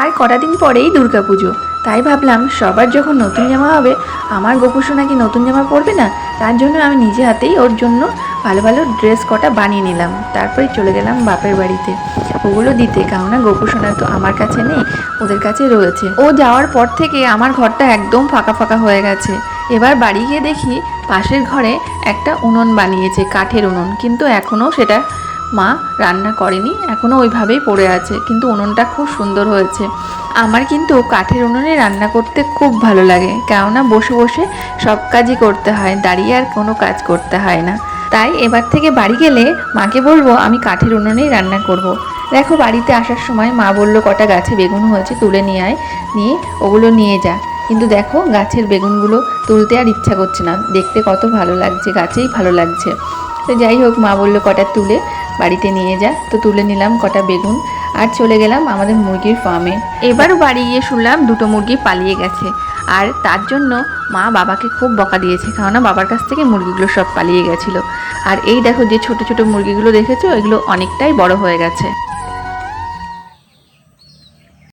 আর কটা দিন পরেই দুর্গাপুজো, তাই ভাবলাম সবার যখন নতুন জামা হবে আমার গোপু সোনা কি নতুন জামা পরবে না। তার জন্য আমি নিজে হাতেই ওর জন্য ভালো ভালো ড্রেস কটা বানিয়ে নিলাম। তারপরে চলে গেলাম বাপের বাড়িতে ওগুলো দিতে, কেননা গোপু সোনা তো আমার কাছে নেই, ওদের কাছে রয়েছে। ও যাওয়ার পর থেকে আমার ঘরটা একদম ফাঁকা ফাঁকা হয়ে গেছে। এবার বাড়ি গিয়ে দেখি পাশের ঘরে একটা উনুন বানিয়েছে, কাঠের উনুন, কিন্তু এখনও সেটা মা রান্না করেনি, এখনও ওইভাবেই পড়ে আছে, কিন্তু উনুনটা খুব সুন্দর হয়েছে। আমার কিন্তু কাঠের উনুনে রান্না করতে খুব ভালো লাগে, কেননা বসে বসে সব কাজই করতে হয়, দাঁড়িয়ে আর কোনো কাজ করতে হয় না। তাই এবার থেকে বাড়ি গেলে মাকে বলবো আমি কাঠের উনুনেই রান্না করব। দেখো বাড়িতে আসার সময় মা বললো কটা গাছে বেগুন হয়েছে তুলে নিয়ে আয়, নিয়ে ওগুলো নিয়ে যা। কিন্তু দেখো গাছের বেগুনগুলো তুলতে আর ইচ্ছা করছে না, দেখতে কত ভালো লাগছে, গাছেই ভালো লাগছে। তো যাই হোক, মা বললো কটা তুলে বাড়িতে নিয়ে যা, তো তুলে নিলাম কটা বেগুন আর চলে গেলাম আমাদের মুরগির ফার্মে। এবারও বাড়ি গিয়ে শুনলাম দুটো মুরগি পালিয়ে গেছে, আর তার জন্য মা বাবাকে খুব বকা দিয়েছে, কেননা বাবার কাছ থেকে মুরগিগুলো সব পালিয়ে গেছিলো। আর এই দেখো যে ছোট ছোট মুরগিগুলো দেখেছো, এগুলো অনেকটাই বড় হয়ে গেছে।